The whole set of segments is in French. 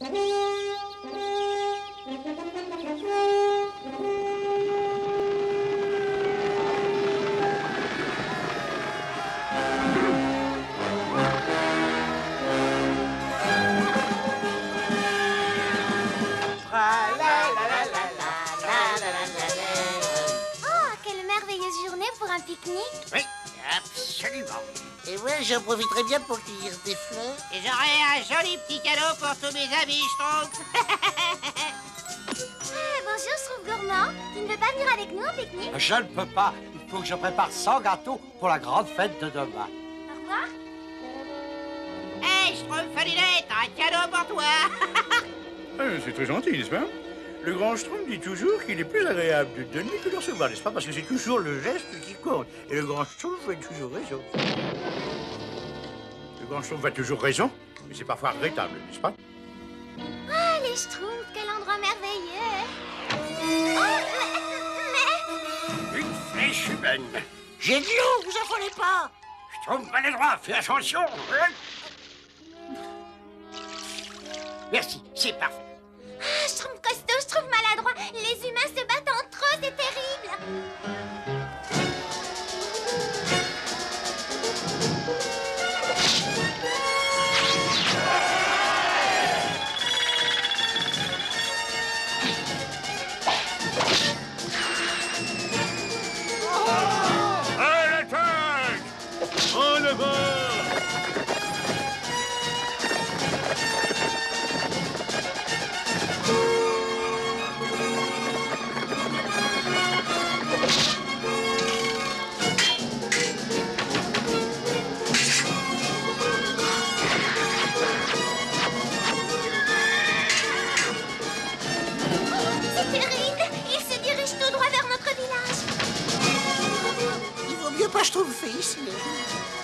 Quelle merveilleuse journée pour un pique-nique. Oui, absolument. Et moi, j'en profiterai bien pour cueillir des fleurs. Et j'aurai un joli petit cadeau pour tous mes amis, Schtroumpf. Bonjour, Schtroumpf gourmand. Tu ne veux pas venir avec nous au pique-nique? Je ne peux pas. Il faut que je prépare 100 gâteaux pour la grande fête de demain. Au revoir. Hey, Schtroumpf, Falinette, un cadeau pour toi. C'est très gentil, n'est-ce pas? Le grand Schtroumpf dit toujours qu'il est plus agréable de donner que de recevoir, n'est-ce pas? Parce que c'est toujours le geste qui compte. Et le grand Schtroumpf a toujours raison. Le grand Schtroumpf a toujours raison, mais c'est parfois regrettable, n'est-ce pas? Ah, les Schtroumpfs, quel endroit merveilleux. Oh, mais... Une flèche humaine. J'ai de l'eau, vous affolez pas. Schtroumpf, pas les droits. Fais attention. Merci, c'est parfait. Ah, Schtroumpf costaud, Schtroumpf maladroit. Les humains se battent entre eux, c'est terrible. À l'attaque! En avant! C'est terrible. Ils se dirigent tout droit vers notre village. Il vaut mieux pas Schtroumpfer ici.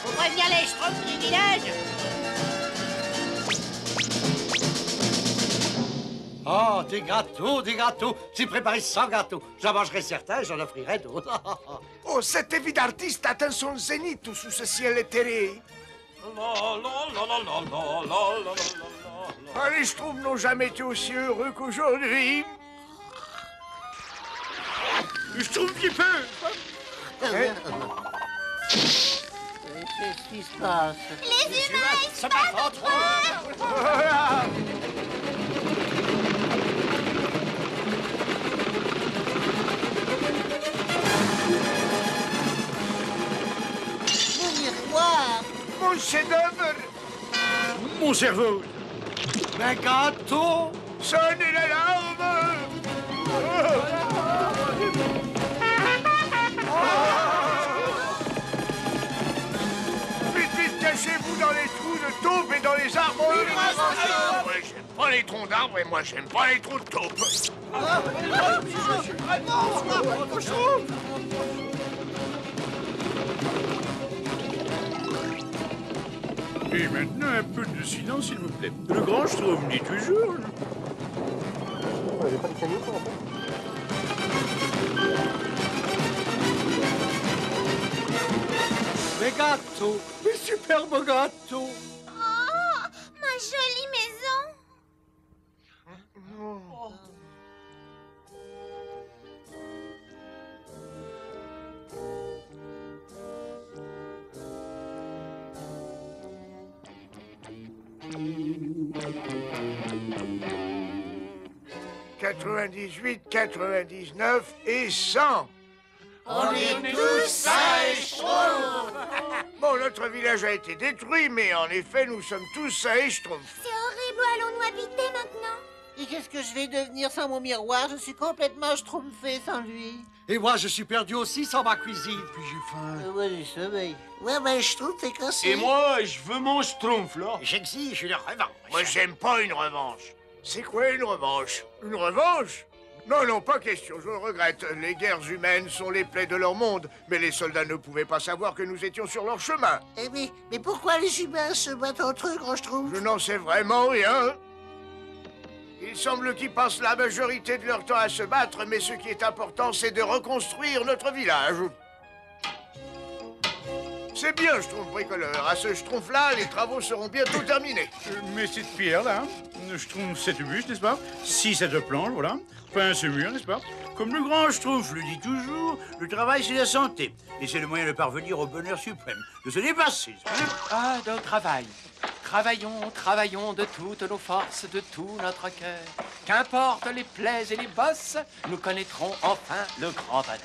Faut prévenir les Schtroumpfs du village. Oh, des gâteaux, des gâteaux. J'ai préparé 100 gâteaux. J'en mangerai certains et j'en offrirai d'autres. Oh, cette vie d'artiste atteint son zénith sous ce ciel éthéré. Ah, les Schtroumpfs n'ont jamais été aussi heureux qu'aujourd'hui. Schtroumpf qui peut! Qu'est-ce qui se passe? Les humains, ils se battent entre eux. Mon miroir! Mon chef-d'œuvre, Mon cerveau! Mes gâteaux. sonnez l'alarme. Vite, vite, cachez-vous dans les trous de taupe et dans les arbres. Moi, j'aime pas les troncs d'arbres et moi, j'aime pas les trous de taupe. Et maintenant, un peu de silence, s'il vous plaît. Le grand Schtroumpf dit toujours... Mes gâteaux. Mes superbes gâteaux. Oh, ma jolie maison. « 98, 99 et 100. On est tous sains et Schtroumpfs! Bon, notre village a été détruit, mais en effet, nous sommes tous sains et Schtroumpfs. C'est horrible, où allons-nous habiter maintenant? Et qu'est-ce que je vais devenir sans mon miroir? Je suis complètement Schtroumpfé sans lui. Et moi, je suis perdu aussi sans ma cuisine. Puis j'ai faim. Ouais, du sommeil. Ouais, mais Schtroumpf est cassé. Et moi, je veux mon Schtroumpf, là. J'exige une revanche. Moi, j'aime pas une revanche. C'est quoi une revanche? Une revanche? Non, non, pas question, je le regrette. Les guerres humaines sont les plaies de leur monde, mais les soldats ne pouvaient pas savoir que nous étions sur leur chemin. Eh mais pourquoi les humains se battent entre eux, grand Schtroumpf? Je n'en sais vraiment rien. Il semble qu'ils passent la majorité de leur temps à se battre, mais ce qui est important, c'est de reconstruire notre village. C'est bien, Schtroumpf bricoleur. À ce Schtroumpf-là, les travaux seront bientôt terminés. Mais cette pierre-là, Schtroumpf cette bûche, n'est-ce pas? Si cette planche, voilà. Enfin, ce mur, n'est-ce pas? Comme le grand Schtroumpf le dit toujours, le travail, c'est la santé. Et c'est le moyen de parvenir au bonheur suprême, de se dépasser. Ah, de travail. Travaillons, travaillons de toutes nos forces, de tout notre cœur. Qu'importe les plaies et les bosses, nous connaîtrons enfin le grand bonheur.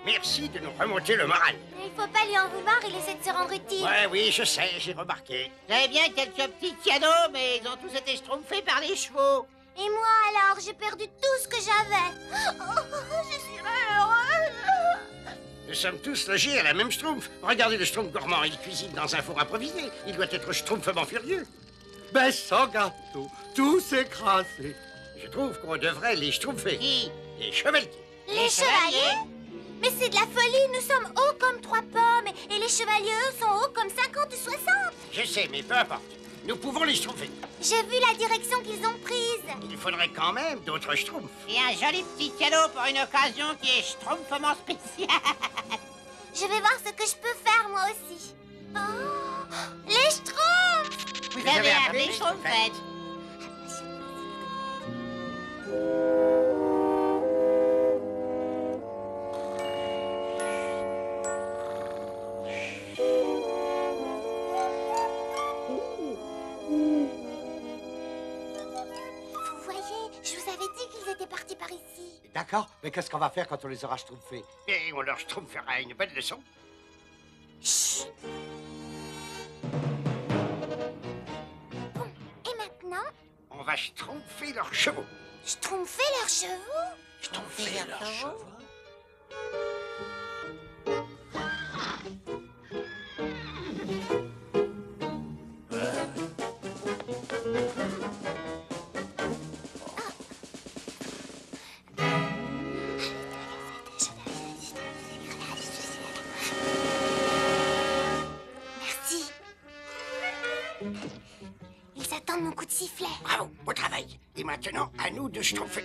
Merci de nous remonter le moral. Il faut pas lui en vouloir, il essaie de se rendre utile. Ouais, oui, je sais, j'ai remarqué. J'avais bien quelques petits cadeaux, mais ils ont tous été schtroumpfés par les chevaux. Et moi alors, j'ai perdu tout ce que j'avais. Oh, je suis malheureuse. Nous sommes tous logés à la même Schtroumpf. Regardez le Schtroumpf gourmand, il cuisine dans un four improvisé. Il doit être schtroumpfement furieux. Ben, sans gâteau, tout s'est écrasé. Je trouve qu'on devrait les schtroumpfer. Qui? Les chevaliers. Les chevaliers? Mais c'est de la folie, nous sommes hauts comme 3 pommes et les chevaliers, eux, sont hauts comme 50 ou 60. Je sais, mais peu importe. Nous pouvons les schtroumpfer. J'ai vu la direction qu'ils ont prise. Il faudrait quand même d'autres schtroumpfs. Et un joli petit cadeau pour une occasion qui est schtroumpfement spéciale. Je vais voir ce que je peux faire, moi aussi. Oh, les schtroumpfs! Vous avez appelé Schtroumpfette. Vous voyez, je vous avais dit qu'ils étaient partis par ici. D'accord, mais qu'est-ce qu'on va faire quand on les aura schtroumpfés? Et on leur schtroumpfera une bonne leçon. Chut. Bon, et maintenant, On va schtroumpfer leurs chevaux. schtroumpfer leurs chevaux? Schtroumpfer leurs chevaux. Merci. Ils attendent mon coup de sifflet. Bravo, au travail. Et maintenant, à nous de schtroumpfer.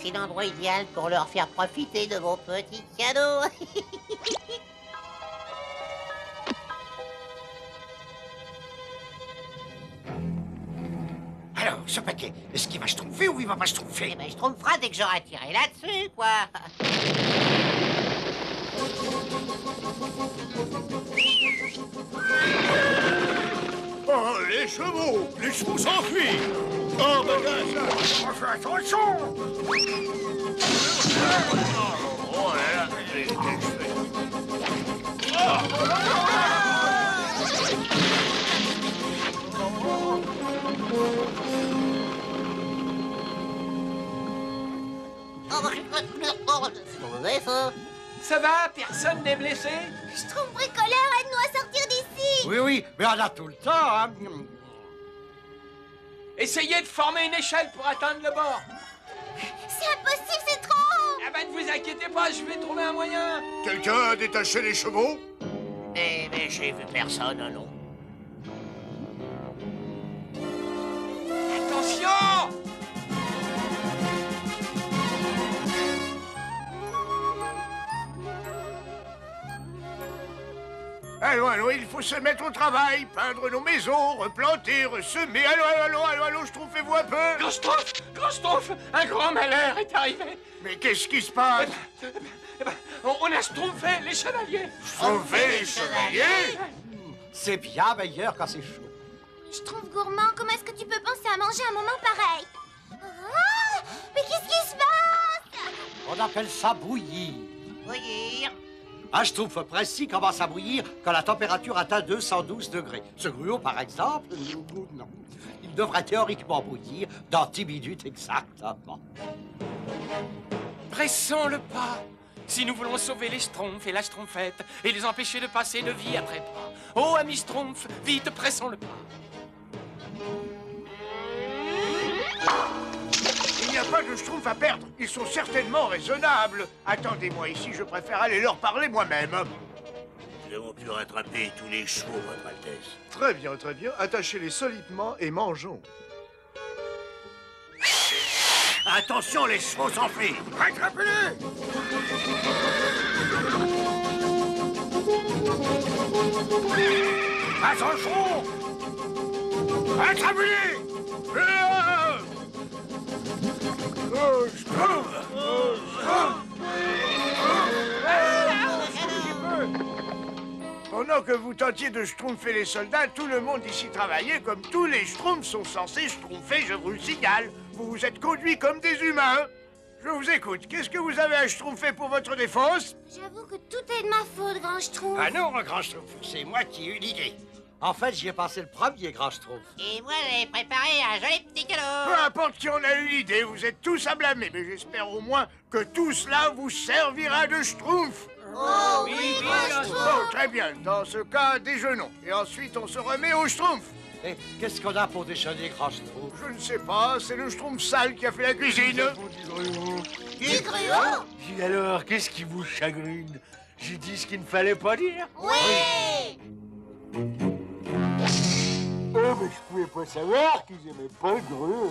C'est l'endroit idéal pour leur faire profiter de vos petits cadeaux. Alors, ce paquet, est-ce qu'il va schtroumpfer ou il va pas schtroumpfer? Eh ben, je trouverai dès que j'aurai tiré là-dessus, quoi. Oh, les chevaux! Les chevaux s'enfuient! Oh, bagage! On fait attention! Oh là là, les cheveux. C'est mauvais, ça. Ça va? Personne n'est blessé? Schtroumpf bricoleur, aide-nous à sortir d'ici. Oui, oui, mais on a tout le temps, hein. Essayez de former une échelle pour atteindre le bord. C'est impossible, c'est trop haut. Ah ben, ne vous inquiétez pas, je vais trouver un moyen. Quelqu'un a détaché les chevaux? Mais j'ai vu personne, non. Attention! Allons, il faut se mettre au travail, peindre nos maisons, replanter, ressemer. Allons, schtroumpfez-vous un peu. Grand Schtroumpf, un grand malheur est arrivé. Mais qu'est-ce qui se passe? Eh ben, on a schtroumpfé les chevaliers. Schtroumpfer les chevaliers? C'est bien meilleur quand c'est chaud. Schtroumpf gourmand, comment est-ce que tu peux penser à manger à un moment pareil? Ah, mais qu'est-ce qui se passe? On appelle ça bouillir. Bouillir. Un schtroumpf précis commence à bouillir quand la température atteint 212 degrés. Ce gruau, par exemple, non. Il devrait théoriquement bouillir dans 10 minutes exactement. Pressons le pas. Si nous voulons sauver les Schtroumpfs et la Schtroumpfette et les empêcher de passer de vie à trépas. Oh, ami Schtroumpf, vite, pressons le pas. Il n'y a pas de schtroumpfs à perdre. Ils sont certainement raisonnables. Attendez-moi ici, je préfère aller leur parler moi-même. Nous avons pu rattraper tous les chevaux, Votre Altesse. Très bien, très bien. Attachez-les solidement et mangeons. Attention, les chevaux s'enfuient. Rattrapez-le! Attention! Rattrapez-les! Pendant que vous tentiez de schtroumpfer les soldats, tout le monde ici travaillait comme tous les schtroumpfs sont censés schtroumpfer, je vous le signale. Vous vous êtes conduits comme des humains. Je vous écoute. Qu'est-ce que vous avez à schtroumpfer pour votre défense? J'avoue que tout est de ma faute, grand Schtroumpf. Ah non, grand Schtroumpf, c'est moi qui ai eu l'idée. En fait, j'y ai passé le premier, grand Schtroumpf. Et moi, j'ai préparé un joli petit Peu cadeau. importe qui en a eu l'idée, vous êtes tous à blâmer, mais j'espère au moins que tout cela vous servira de schtroumpf. Oh oui, grand Schtroumpf. Bon, très bien. Dans ce cas, déjeunons. Et ensuite, on se remet au schtroumpf. Et qu'est-ce qu'on a pour déjeuner, grand Schtroumpf? Je ne sais pas, c'est le schtroumpf sale qui a fait la cuisine. Du gruau? Et alors, qu'est-ce qui vous chagrine? J'ai dit ce qu'il ne fallait pas dire. Oui. Oh, mais je pouvais pas savoir qu'ils aimaient pas le gruau.